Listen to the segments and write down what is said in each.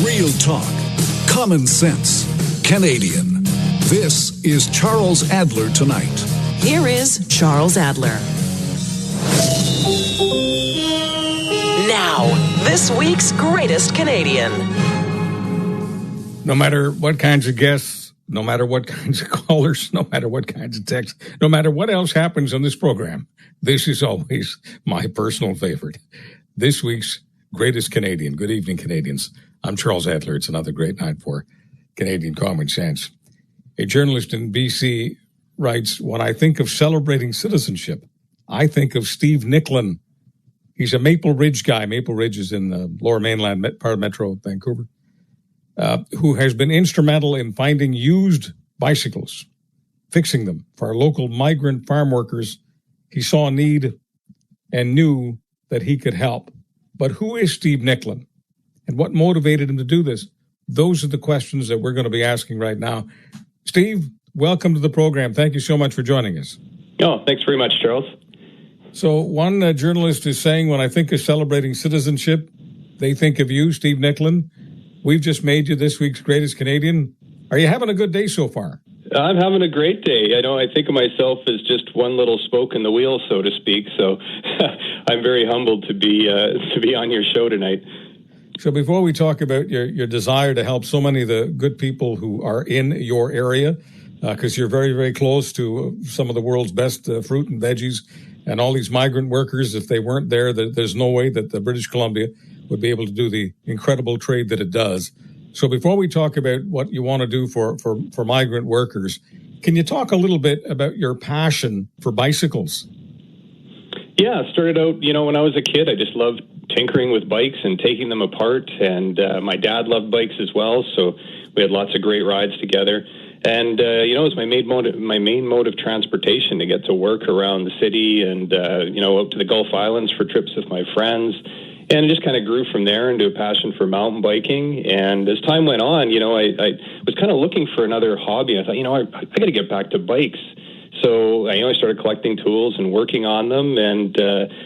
Real talk. Common sense. Canadian. This is Charles Adler Tonight. Here is Charles Adler. Now, this week's Greatest Canadian. No matter what kinds of guests, no matter what kinds of callers, no matter what kinds of texts, no matter what else happens on this program, this is always my personal favorite. This week's Greatest Canadian. Good evening, Canadians. I'm Charles Adler. It's another great night for Canadian common sense. A journalist in BC writes, when I think of celebrating citizenship, I think of Steve Nicklin. He's a Maple Ridge guy. Maple Ridge is in the lower mainland part of Metro Vancouver, who has been instrumental in finding used bicycles, fixing them for our local migrant farm workers. He saw a need and knew that he could help. But who is Steve Nicklin? And what motivated him to do this? Those are the questions that we're going to be asking right now. Steve, welcome to the program. Thank you so much for joining us. Oh, thanks very much, Charles. So one journalist is saying, when I think of celebrating citizenship, they think of you, Steve Nicklin. We've just made you this week's Greatest Canadian. Are you having a good day so far? I'm having a great day. I think of myself as just one little spoke in the wheel, so to speak. So I'm very humbled to be on your show tonight. So before we talk about your desire to help so many of the good people who are in your area, because you're very, very close to some of the world's best fruit and veggies, and all these migrant workers, if they weren't there, there's no way that the British Columbia would be able to do the incredible trade that it does. So before we talk about what you want to do for migrant workers, can you talk a little bit about your passion for bicycles? Yeah, it started out, when I was a kid, I just loved tinkering with bikes and taking them apart. And my dad loved bikes as well, so we had lots of great rides together. And, it was my main mode of transportation to get to work around the city and, out to the Gulf Islands for trips with my friends. And it just kind of grew from there into a passion for mountain biking. And as time went on, I was kind of looking for another hobby. I thought, I got to get back to bikes. So I started collecting tools and working on them, and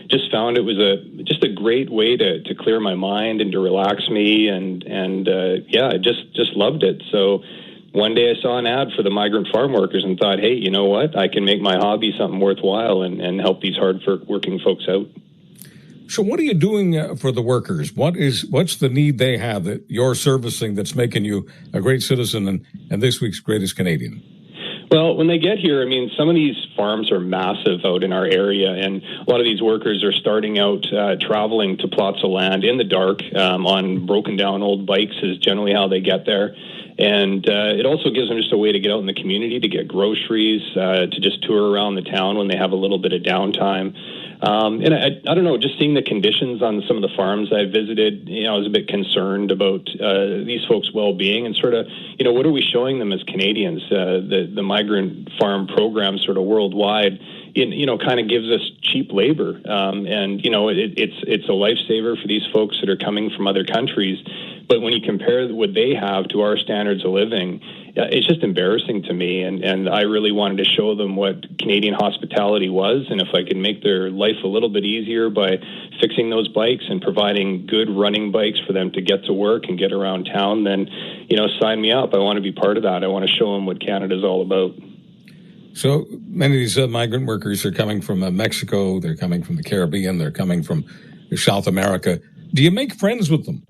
just found it was just a great way to clear my mind and to relax me. And I just loved it. So one day I saw an ad for the migrant farm workers and thought, hey, you know what? I can make my hobby something worthwhile and help these hard working folks out. So what are you doing for the workers? What's the need they have that you're servicing that's making you a great citizen and this week's Greatest Canadian? Well, when they get here, some of these farms are massive out in our area, and a lot of these workers are starting out traveling to plots of land in the dark on broken down old bikes is generally how they get there. And it also gives them just a way to get out in the community, to get groceries, to just tour around the town when they have a little bit of downtime. And I don't know, just seeing the conditions on some of the farms I visited, I was a bit concerned about these folks' well-being and sort of, what are we showing them as Canadians? The migrant farm program sort of worldwide, kind of gives us cheap labor. It's a lifesaver for these folks that are coming from other countries. But when you compare what they have to our standards of living, it's just embarrassing to me. And I really wanted to show them what Canadian hospitality was. And if I could make their life a little bit easier by fixing those bikes and providing good running bikes for them to get to work and get around town, then, sign me up. I want to be part of that. I want to show them what Canada's all about. So many of these migrant workers are coming from Mexico. They're coming from the Caribbean. They're coming from South America. Do you make friends with them?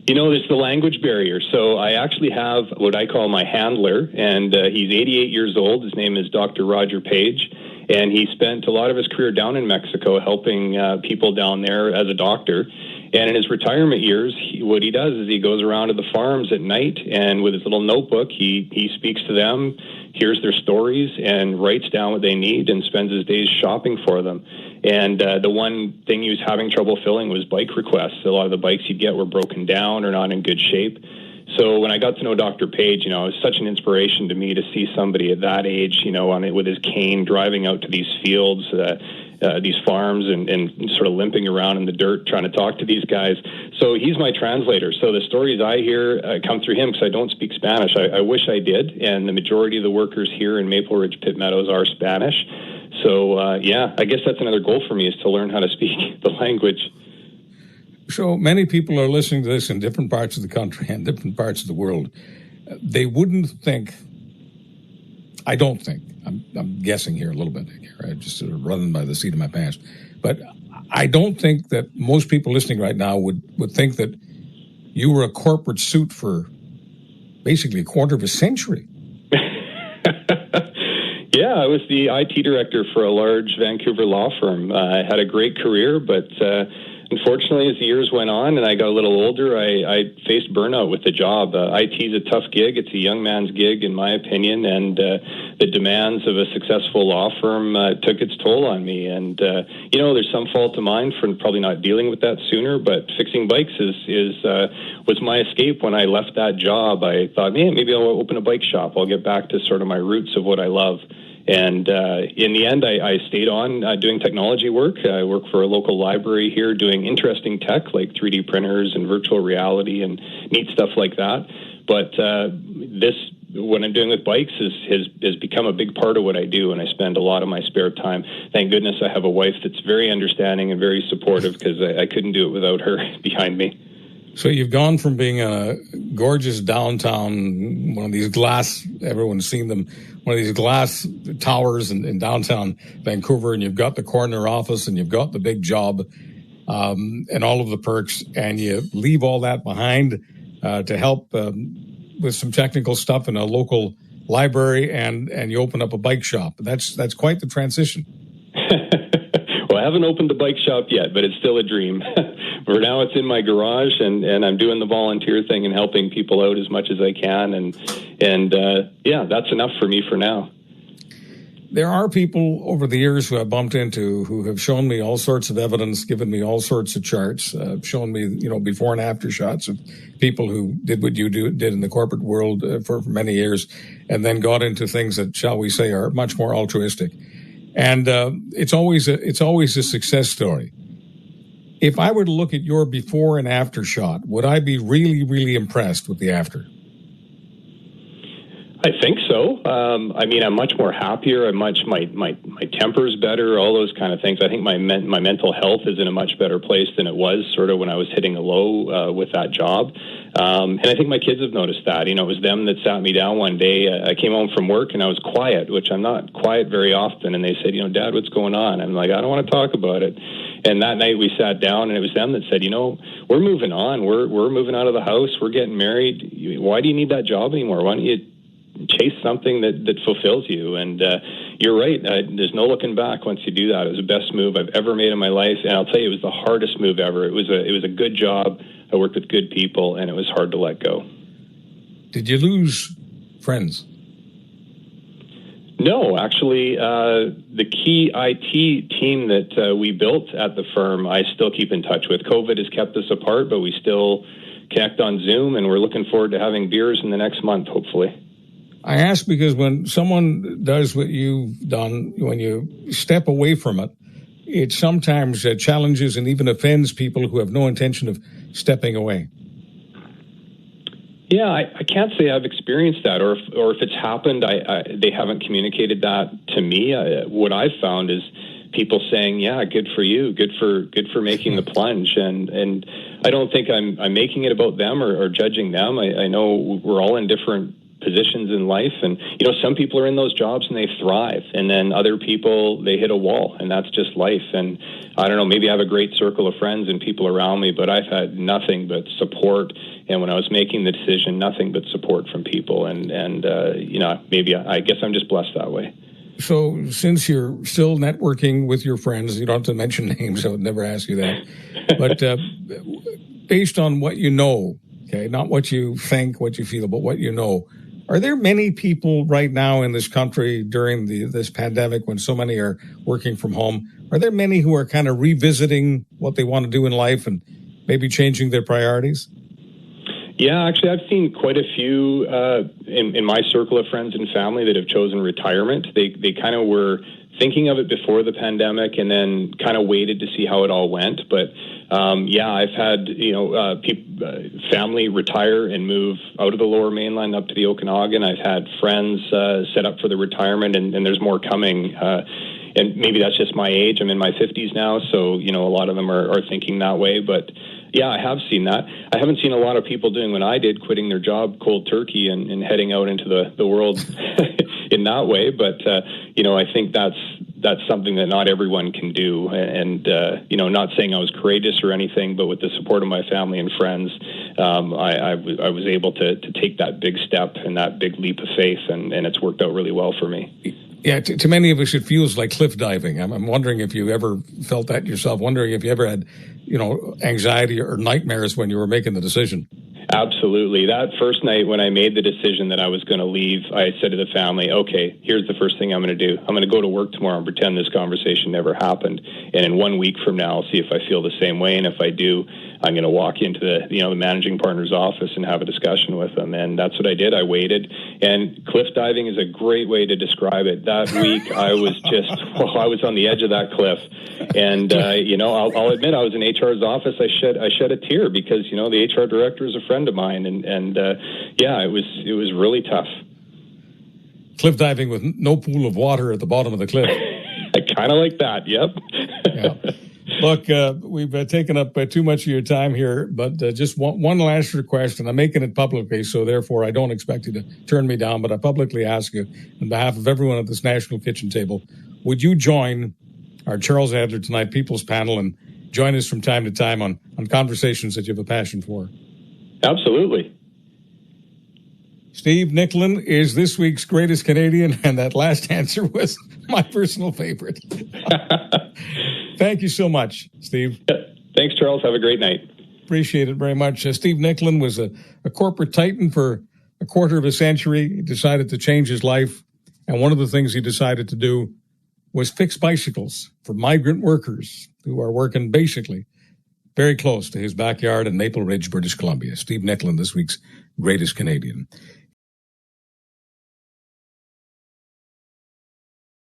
There's the language barrier. So I actually have what I call my handler, and he's 88 years old. His name is Dr. Roger Page, and he spent a lot of his career down in Mexico helping people down there as a doctor. And in his retirement years, what he does is he goes around to the farms at night, and with his little notebook, he speaks to them, hears their stories, and writes down what they need and spends his days shopping for them. And the one thing he was having trouble filling was bike requests. A lot of the bikes he'd get were broken down or not in good shape. So when I got to know Dr. Page, it was such an inspiration to me to see somebody at that age, on it with his cane, driving out to these fields, these farms, and sort of limping around in the dirt trying to talk to these guys. So he's my translator. So the stories I hear come through him because I don't speak Spanish. I wish I did, and the majority of the workers here in Maple Ridge Pit Meadows are Spanish. So, I guess that's another goal for me, is to learn how to speak the language. So many people are listening to this in different parts of the country and different parts of the world. They wouldn't think, I don't think, I'm guessing here a little bit, right? Just sort of running by the seat of my pants. But I don't think that most people listening right now would think that you were a corporate suit for basically a quarter of a century. Yeah, I was the IT director for a large Vancouver law firm. I had a great career, but unfortunately, as the years went on and I got a little older, I faced burnout with the job. IT is a tough gig. It's a young man's gig, in my opinion, and the demands of a successful law firm took its toll on me. And, there's some fault of mine for probably not dealing with that sooner, but fixing bikes was my escape. When I left that job, I thought, man, maybe I'll open a bike shop. I'll get back to sort of my roots of what I love. And in the end, I stayed on doing technology work. I work for a local library here doing interesting tech like 3D printers and virtual reality and neat stuff like that. But what I'm doing with bikes has become a big part of what I do, and I spend a lot of my spare time. Thank goodness I have a wife that's very understanding and very supportive, because I couldn't do it without her behind me. So you've gone from being a gorgeous downtown, one of these glass, everyone's seen them, one of these glass towers in downtown Vancouver, and you've got the corner office and you've got the big job and all of the perks, and you leave all that behind to help with some technical stuff in a local library, and you open up a bike shop. That's quite the transition. Well, I haven't opened the bike shop yet, but it's still a dream. For now, it's in my garage, and I'm doing the volunteer thing and helping people out as much as I can. And that's enough for me for now. There are people over the years who I've bumped into who have shown me all sorts of evidence, given me all sorts of charts, shown me, before and after shots of people who did what you did in the corporate world for many years, and then got into things that, shall we say, are much more altruistic. And it's always a success story. If I were to look at your before and after shot, would I be really, really impressed with the after? I think so. I'm much more happier. My temper's better. All those kind of things. I think my mental health is in a much better place than it was sort of when I was hitting a low with that job. And I think my kids have noticed that. It was them that sat me down one day. I came home from work and I was quiet, which I'm not quiet very often. And they said, Dad, what's going on? I'm like, I don't want to talk about it. And that night we sat down, and it was them that said, we're moving on. We're moving out of the house. We're getting married. Why do you need that job anymore? Why don't you chase something that fulfills you? And you're right. There's no looking back once you do that. It was the best move I've ever made in my life, and I'll tell you, it was the hardest move ever. It was a good job. I worked with good people, and it was hard to let go. Did you lose friends? No, actually, the key IT team that we built at the firm, I still keep in touch with. COVID has kept us apart, but we still connect on Zoom, and we're looking forward to having beers in the next month, hopefully. I ask because when someone does what you've done, when you step away from it, it sometimes challenges and even offends people who have no intention of stepping away. Yeah, I can't say I've experienced that, or if it's happened, they haven't communicated that to me. What I've found is people saying, "Yeah, good for you, good for making the plunge," and I don't think I'm making it about them or judging them. I know we're all in different positions in life, and some people are in those jobs and they thrive, and then other people, they hit a wall, and that's just life. And I don't know, maybe I have a great circle of friends and people around me, but I've had nothing but support, and when I was making the decision, nothing but support from people, and maybe I guess I'm just blessed that way. So since you're still networking with your friends, you don't have to mention names, I would never ask you that, but based on what you know, okay, not what you think, what you feel, but what you know, are there many people right now in this country during this pandemic, when so many are working from home, are there many who are kind of revisiting what they want to do in life and maybe changing their priorities? Yeah, actually, I've seen quite a few in my circle of friends and family that have chosen retirement. They kind of were thinking of it before the pandemic and then kind of waited to see how it all went. But I've had family retire and move out of the Lower Mainland up to the Okanagan. I've had friends set up for the retirement, and there's more coming. And maybe that's just my age. I'm in my 50s now, so a lot of them are thinking that way. But Yeah, I have seen that. I haven't seen a lot of people doing what I did, quitting their job cold turkey and heading out into the world in that way. But, I think that's something that not everyone can do. And not saying I was courageous or anything, but with the support of my family and friends, I was able to take that big step and that big leap of faith, and it's worked out really well for me. Yeah, to many of us, it feels like cliff diving. I'm wondering if you ever felt that yourself, wondering if you ever had, anxiety or nightmares when you were making the decision. Absolutely. That first night when I made the decision that I was going to leave, I said to the family, okay, here's the first thing I'm going to do. I'm going to go to work tomorrow and pretend this conversation never happened. And in 1 week from now, I'll see if I feel the same way. And if I do, I'm going to walk into the managing partner's office and have a discussion with them. And that's what I did. I waited. And cliff diving is a great way to describe it. That week, I was I was on the edge of that cliff. And, I'll admit I was in HR's office. I shed a tear because, the HR director is a friend of mine. And it was really tough. Cliff diving with no pool of water at the bottom of the cliff. I kind of like that. Yep. Yeah. Look, we've taken up too much of your time here, but just one last request, and I'm making it publicly, so therefore I don't expect you to turn me down, but I publicly ask you, on behalf of everyone at this National Kitchen Table, would you join our Charles Adler Tonight People's Panel and join us from time to time on conversations that you have a passion for? Absolutely. Steve Nicklin is this week's greatest Canadian, and that last answer was my personal favorite. Thank you so much, Steve. Thanks, Charles. Have a great night. Appreciate it very much. Steve Nicklin was a corporate titan for a quarter of a century. He decided to change his life, and one of the things he decided to do was fix bicycles for migrant workers who are working basically very close to his backyard in Maple Ridge, British Columbia. Steve Nicklin, this week's greatest Canadian.